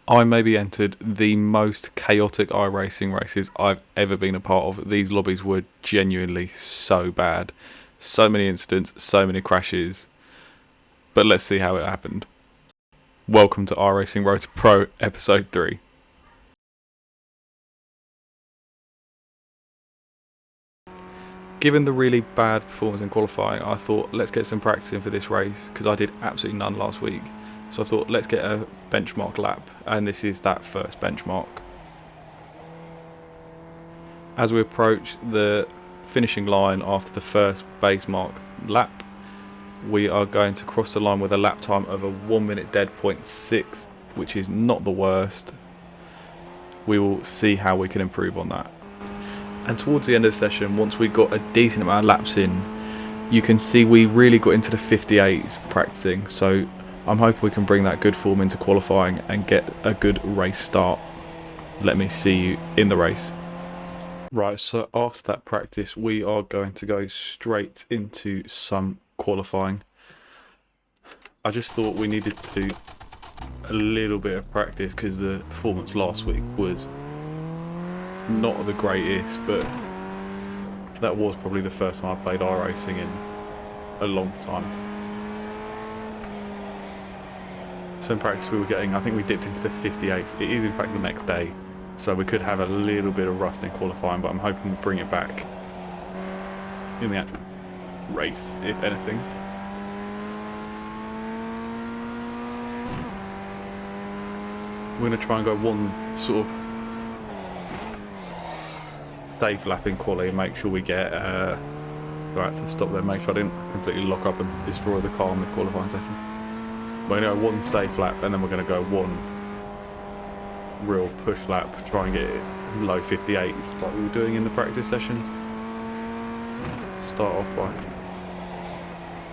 I maybe entered the most chaotic iRacing races I've ever been a part of. These lobbies were genuinely so bad. So many incidents, so many crashes. But let's see how it happened. Welcome to iRacing Road to Pro Episode 3. Given the really bad performance in qualifying, I thought let's get some practice in for this race because I did absolutely none last week. So I thought let's get a benchmark lap, and this is that first benchmark. As we approach the finishing line after the first base mark lap, we are going to cross the line with a lap time of a 1 minute dead 0.6, which is not the worst. We will see how we can improve on that. And towards the end of the session, once we got a decent amount of laps in, you can see we really got into the 58s practicing. So I'm hoping we can bring that good form into qualifying and get a good race start. Let me see you in the race. Right, so after that practice, we are going to go straight into some qualifying. I just thought we needed to do a little bit of practice because the performance last week was not the greatest, but that was probably the first time I played iRacing in a long time. So in practice we were getting, I think we dipped into the 58s. It is in fact the next day, so we could have a little bit of rust in qualifying, but I'm hoping we'll bring it back in the actual race, if anything. We're going to try and go one sort of safe lap in quali and make sure we get right, so stop there, make sure I didn't completely lock up and destroy the car in the qualifying session. We're going to go one safe lap and then we're going to go one real push lap, try and get it low 58s like we were doing in the practice sessions. Start off by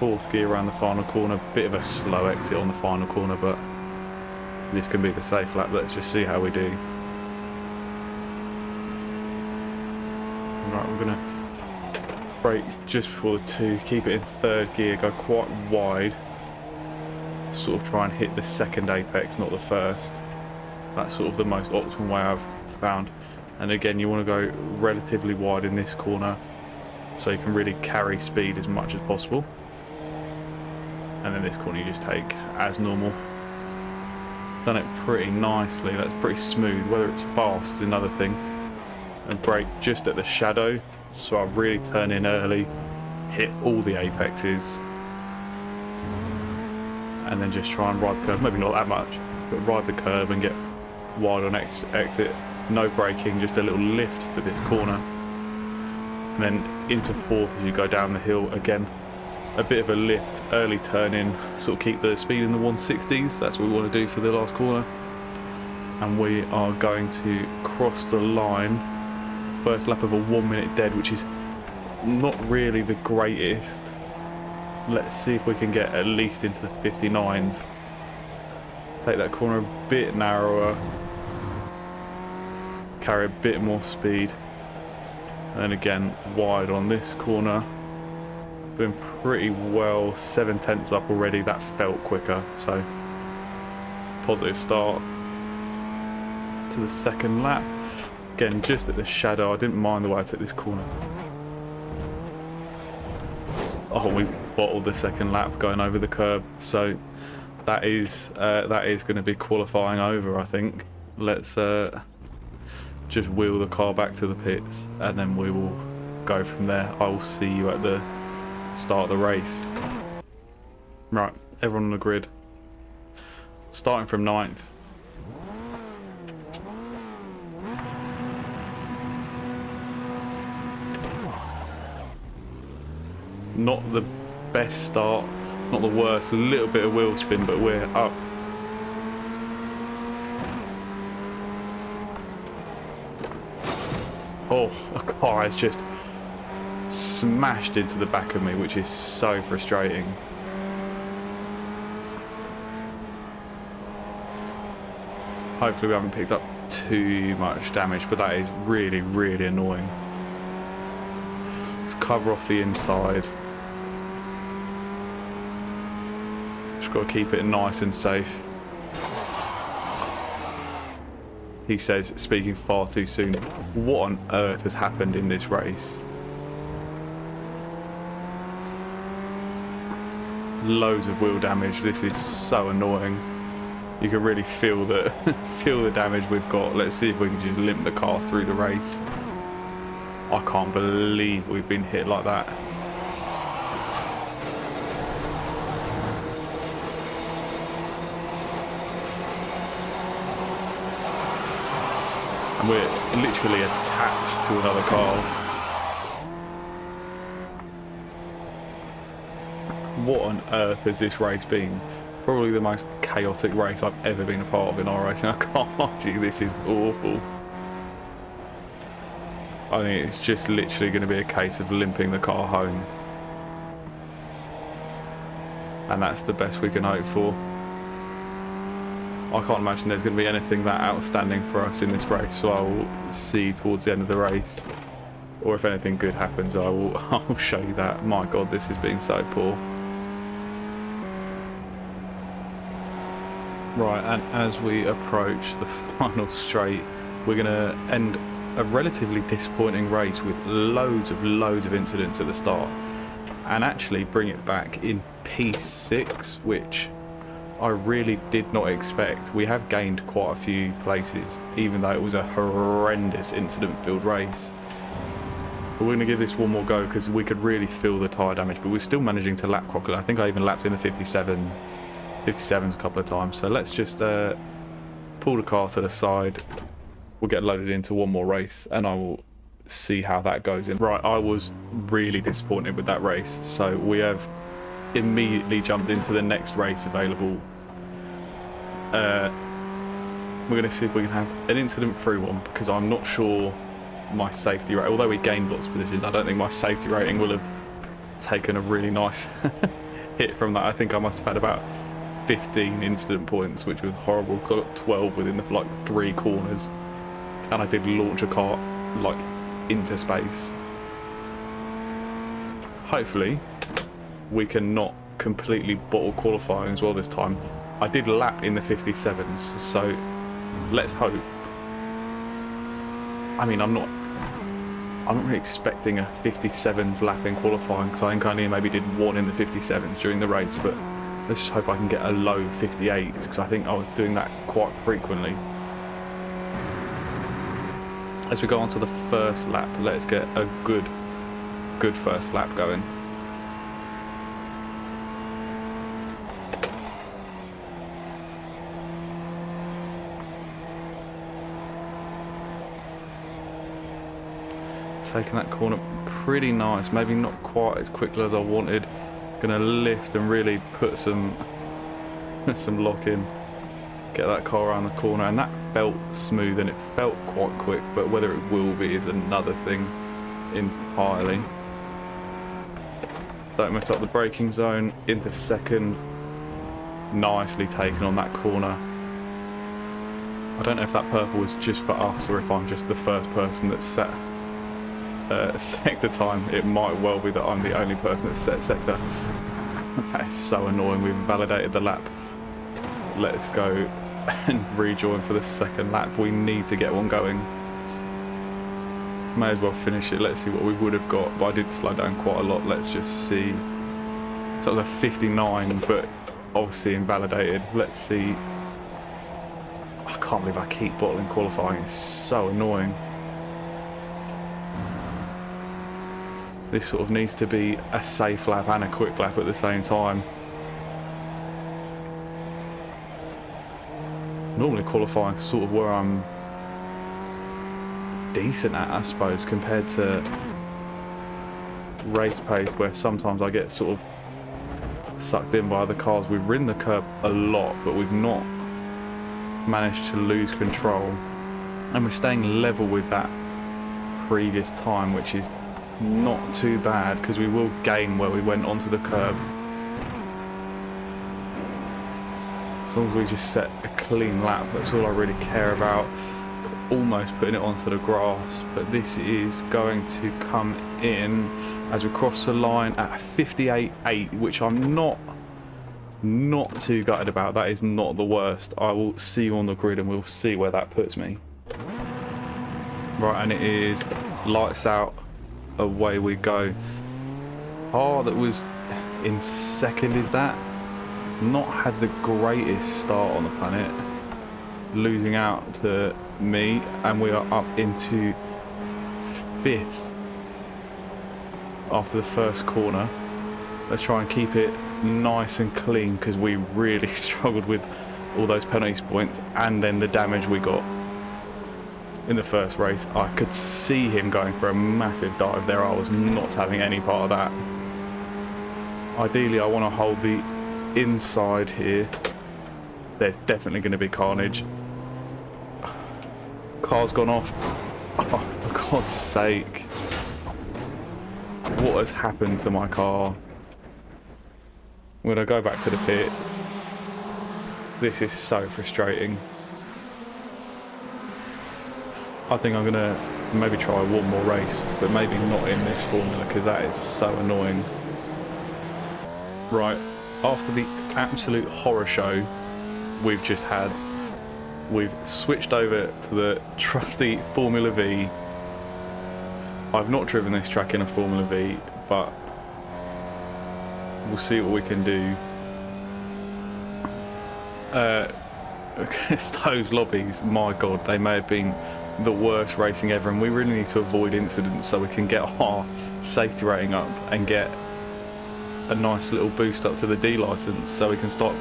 fourth gear around the final corner, bit of a slow exit on the final corner, but this can be the safe lap. Let's just see how we do. Right, we're going to brake just before the 2, keep it in third gear, go quite wide, sort of try and hit the second apex, not the first. That's sort of the most optimal way I've found. And again, you want to go relatively wide in this corner so you can really carry speed as much as possible. And then this corner you just take as normal. Done it pretty nicely, that's pretty smooth. Whether it's fast is another thing. And brake just at the shadow, so I really turn in early, hit all the apexes, and then just try and ride the curb. Maybe not that much, but ride the curb and get wide on exit. No braking, just a little lift for this corner, and then into fourth as you go down the hill. Again, a bit of a lift, early turn in, sort of keep the speed in the 160s. That's what we want to do for the last corner. And we are going to cross the line. First lap of a 1 minute dead, which is not really the greatest. Let's see if we can get at least into the 59s. Take that corner a bit narrower, carry a bit more speed, and then again wide on this corner. Been pretty well 7/10 up already. That felt quicker, so it's a positive start to the second lap. Again, just at the shadow, I didn't mind the way I took this corner. Oh, we bottled the second lap going over the curb, so that is going to be qualifying over, I think. Let's just wheel the car back to the pits, and then we will go from there. I will see you at the start of the race. Right, everyone on the grid. Starting from 9th. Not the best start, not the worst, a little bit of wheel spin, but we're up. Oh, a car has just smashed into the back of me, which is so frustrating. Hopefully we haven't picked up too much damage, but that is really, really annoying. Let's cover off the inside. Just got to keep it nice and safe. he says, speaking far too soon. What on earth has happened in this race? Loads of wheel damage. This is so annoying. You can really feel the feel the damage we've got. Let's see if we can just limp the car through the race. I can't believe we've been hit like that. And we're literally attached to another car. What on earth has this race been? Probably the most chaotic race I've ever been a part of in iRacing. I can't lie to you, this is awful. I think it's just literally going to be a case of limping the car home. And that's the best we can hope for. I can't imagine there's going to be anything that outstanding for us in this race, so I will see towards the end of the race. Or if anything good happens, I'll show you that. My God, this has been so poor. Right, and as we approach the final straight, we're going to end a relatively disappointing race with loads of incidents at the start, and actually bring it back in P6, which I really did not expect. We have gained quite a few places, even though it was a horrendous incident-filled race. But we're going to give this one more go because we could really feel the tyre damage, but we're still managing to lap quickly. I think I even lapped in the 57s a couple of times. So let's just pull the car to the side. We'll get loaded into one more race and I will see how that goes in. Right, I was really disappointed with that race. So we have immediately jumped into the next race available. We're going to see if we can have an incident-free one, because I'm not sure my safety rate, although we gained lots of positions, I don't think my safety rating will have taken a really nice hit from that. I think I must have had about 15 incident points, which was horrible because I got 12 within the like 3 corners, and I did launch a car like into space. Hopefully we can not completely bottle qualifying as well this time. I did lap in the 57s, so let's hope. I mean, I'm not really expecting a 57s lap in qualifying, because I think I only maybe did 1 in the 57s during the race, but let's just hope I can get a low 58s, because I think I was doing that quite frequently. As we go on to the first lap, let's get a good first lap going. Taking that corner pretty nice, maybe not quite as quickly as I wanted. Gonna lift and really put some lock in, get that car around the corner, and that felt smooth and it felt quite quick, but whether it will be is another thing entirely. Don't mess up the braking zone, into second, nicely taken on that corner. I don't know if that purple was just for us or if I'm just the first person that's set sector time. It might well be that I'm the only person that's set sector. That is so annoying. We've validated the lap. Let's go and rejoin for the second lap. We need to get one going. May as well finish it. Let's see what we would have got, but I did slow down quite a lot. Let's just see. So it was a 59, but obviously invalidated. Let's see. I can't believe I keep bottling qualifying. It's so annoying. This sort of needs to be a safe lap and a quick lap at the same time. Normally qualifying sort of where I'm decent at, I suppose, compared to race pace, where sometimes I get sort of sucked in by other cars. We've ridden the curb a lot, but we've not managed to lose control, and we're staying level with that previous time, which is not too bad, because we will gain where we went onto the curb. As long as we just set a clean lap, that's all I really care about. Almost putting it onto the grass, but this is going to come in as we cross the line at 58.8, which I'm not too gutted about. That is not the worst. I will see you on the grid and we'll see where that puts me. Right, and it is lights out, away we go. Oh, that was in second, is that? Not had the greatest start on the planet. Losing out to me, and we are up into 5th after the first corner. Let's try and keep it nice and clean because we really struggled with all those penalty points and then the damage we got in the first race. I could see him going for a massive dive there. I was not having any part of that. Ideally, I want to hold the inside here. There's definitely going to be carnage. Car's gone off. Oh, for God's sake. What has happened to my car? I'm going to go back to the pits. This is so frustrating. I think I'm going to maybe try one more race, but maybe not in this formula because that is so annoying. Right, after the absolute horror show we've just had, we've switched over to the trusty Formula V. I've not driven this track in a Formula V, but we'll see what we can do. Those lobbies, my god, they may have been the worst racing ever, and we really need to avoid incidents so we can get our safety rating up and get a nice little boost up to the D license so we can start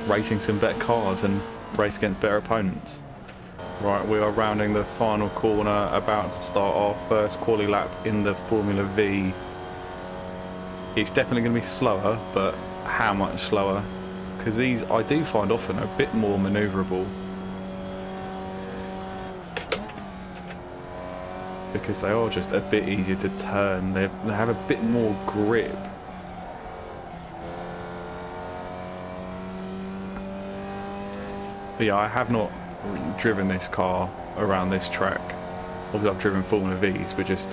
racing some better cars and race against better opponents. Right, we are rounding the final corner, about to start our first quali lap in the Formula V. It's definitely going to be slower, but how much slower? Because these I do find often a bit more manoeuvrable. Because they are just a bit easier to turn, they have a bit more grip. But yeah, I have not driven this car around this track. Obviously I've driven Formula Vs, but just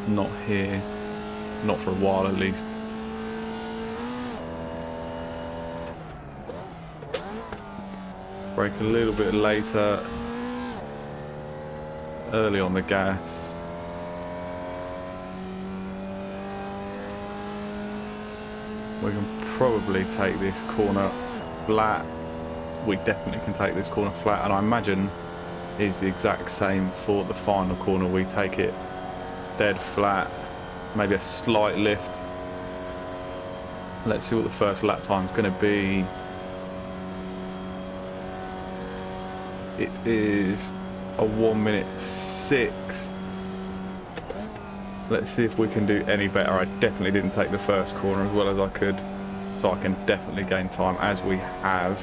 not here. Not for a while at least. Brake a little bit later. Early on the gas. We can probably take this corner flat. We definitely can take this corner flat, and I imagine is the exact same for the final corner. We take it dead flat, maybe a slight lift. Let's see what the first lap time is going to be. It is a 1:06. Let's see if we can do any better. I definitely didn't take the first corner as well as I could, so I can definitely gain time as we have.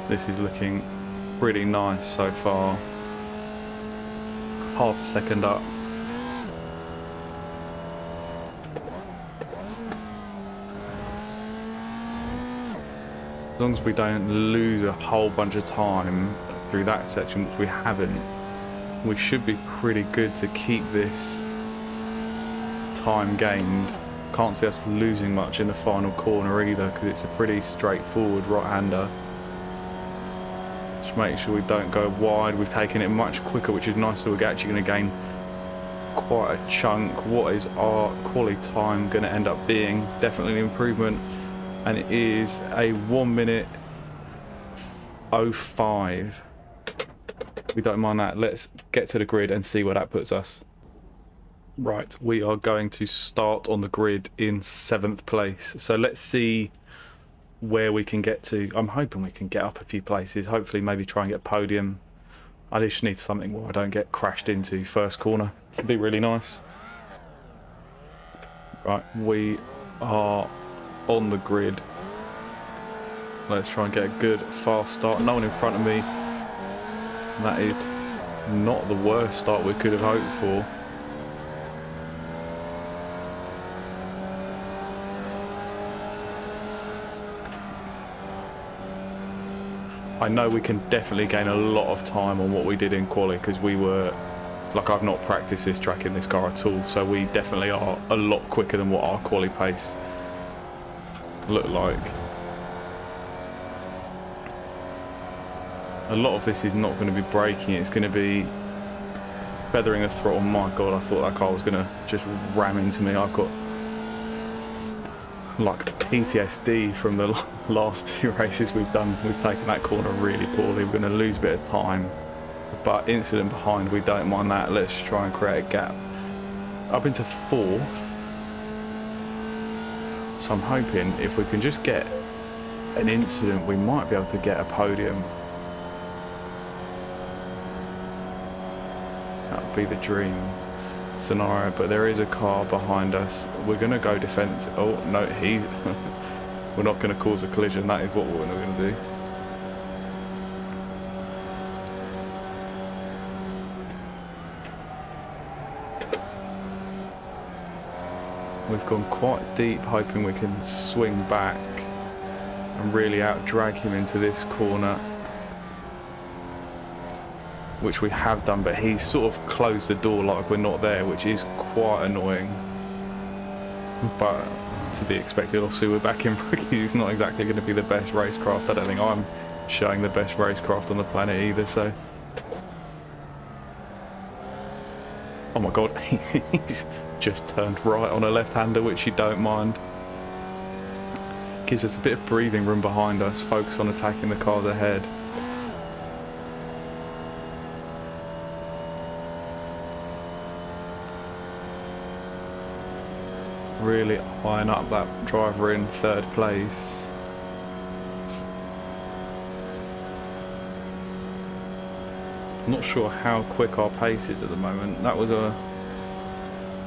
This is looking pretty nice so far. Half a second up. As long as we don't lose a whole bunch of time through that section, which we haven't, we should be pretty good to keep this time gained. Can't see us losing much in the final corner either, because it's a pretty straightforward right-hander. Just make sure we don't go wide. We've taken it much quicker, which is nice, so we're actually going to gain quite a chunk. What is our quali time going to end up being? Definitely an improvement, and it is a 1:05. We don't mind that. Let's get to the grid and see where that puts us. Right, we are going to start on the grid in 7th place, so let's see where we can get to. I'm hoping we can get up a few places, hopefully maybe try and get a podium. I just need something where I don't get crashed into first corner. It'd be really nice. Right, we are on the grid. Let's try and get a good fast start. No one in front of me. That is not the worst start we could have hoped for. I know we can definitely gain a lot of time on what we did in quali, because we were Like, I've not practiced this track in this car at all, so we definitely are a lot quicker than what our quali pace looked like. A lot of this is not going to be braking, it's going to be feathering the throttle. My god, I thought that car was going to just ram into me. I've got like PTSD from the last 2 races we've done. We've taken that corner really poorly. We're going to lose a bit of time, but incident behind, we don't mind that. Let's just try and create a gap up into 4th. So I'm hoping if we can just get an incident, we might be able to get a podium. That would be the dream scenario, but there is a car behind us. We're going to go defense. Oh no, he's we're not going to cause a collision. That is what we're going to do. We've gone quite deep, hoping we can swing back and really out drag him into this corner, which we have done, but he's sort of closed the door like we're not there, which is quite annoying, but to be expected. Obviously we're back in rookies. It's not exactly going to be the best racecraft. I don't think I'm showing the best racecraft on the planet either, so oh my god, he's just turned right on a left-hander, which you don't mind. Gives us a bit of breathing room behind us, focus on attacking the cars ahead. Really eyeing up that driver in 3rd place. I'm not sure how quick our pace is at the moment. That was a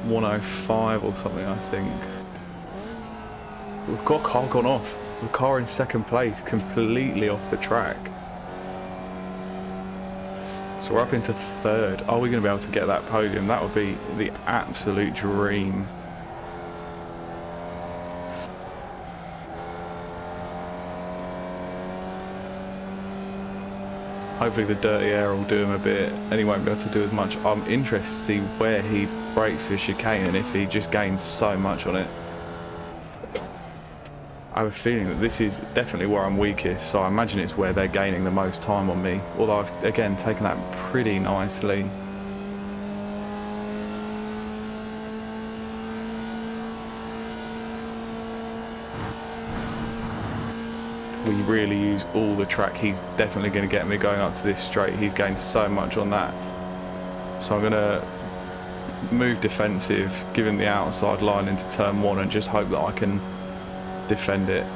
105 or something, I think. We've got a car gone off. The car in 2nd place, completely off the track. So we're up into 3rd. Are we going to be able to get that podium? That would be the absolute dream. Hopefully the dirty air will do him a bit and he won't be able to do as much. I'm interested to see where he breaks the chicane and if he just gains so much on it. I have a feeling that this is definitely where I'm weakest, so I imagine it's where they're gaining the most time on me. Although I've, again, taken that pretty nicely. We really use all the track. He's definitely going to get me going up to this straight. He's gained so much on that. So I'm going to move defensive, give him the outside line into turn 1 and just hope that I can defend it.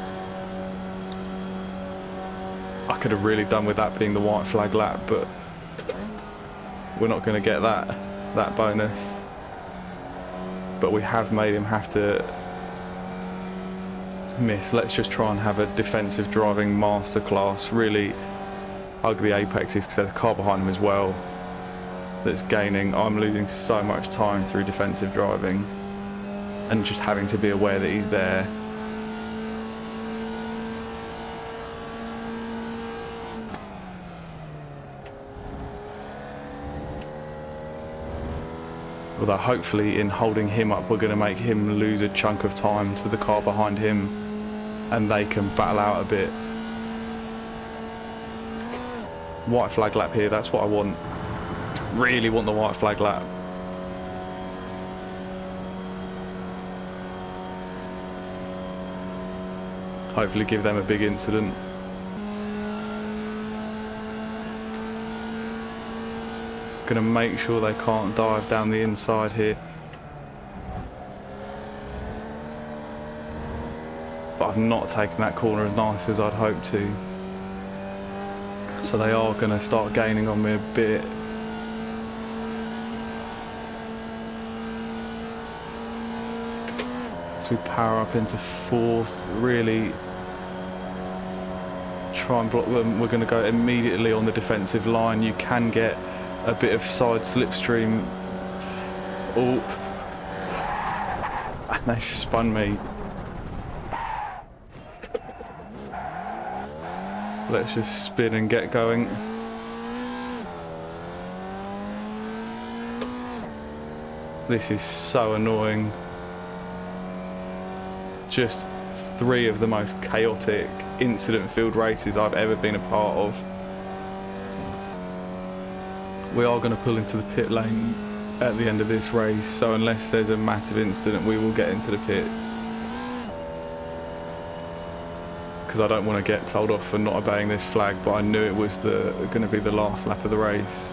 I could have really done with that being the white flag lap, but we're not going to get that bonus. But we have made him have to miss. Let's just try and have a defensive driving masterclass, really hug the apexes, because there's a car behind him as well that's gaining. I'm losing so much time through defensive driving and just having to be aware that he's there. Although hopefully in holding him up we're going to make him lose a chunk of time to the car behind him and they can battle out a bit. White flag lap here, that's what I want. Really want the white flag lap. Hopefully give them a big incident. Gonna make sure they can't dive down the inside here. But I've not taken that corner as nice as I'd hoped to. So they are gonna start gaining on me a bit. So we power up into 4th, really try and block them. We're gonna go immediately on the defensive line. You can get a bit of side slipstream. Oh, and they spun me. Let's just spin and get going. This is so annoying. Just 3 of the most chaotic incident-filled races I've ever been a part of. We are going to pull into the pit lane at the end of this race, so unless there's a massive incident, we will get into the pits. Because I don't want to get told off for not obeying this flag, but I knew it was going to be the last lap of the race.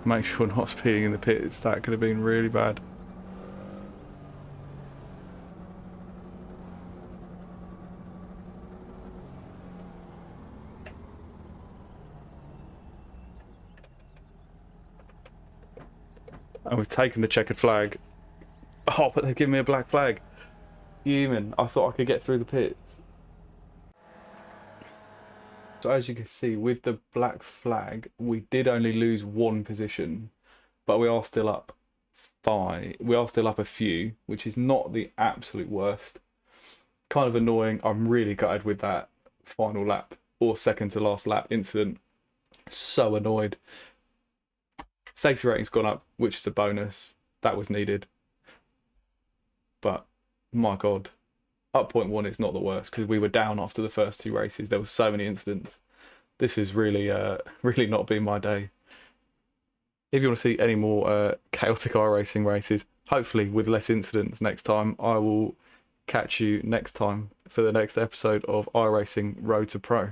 Make sure not speeding in the pits, that could have been really bad. And we've taken the checkered flag. Oh, but they've given me a black flag. Human, I thought I could get through the pits. So as you can see, with the black flag, we did only lose 1 position, but we are still up 5. We are still up a few, which is not the absolute worst. Kind of annoying. I'm really gutted with that final lap, or second to last lap incident. So annoyed. Safety rating's gone up, which is a bonus. That was needed. But, my God. Up 0.1 is not the worst, because we were down after the first 2 races. There were so many incidents. This has really, really not been my day. If you want to see any more chaotic iRacing races, hopefully with less incidents next time, I will catch you next time for the next episode of iRacing Road to Pro.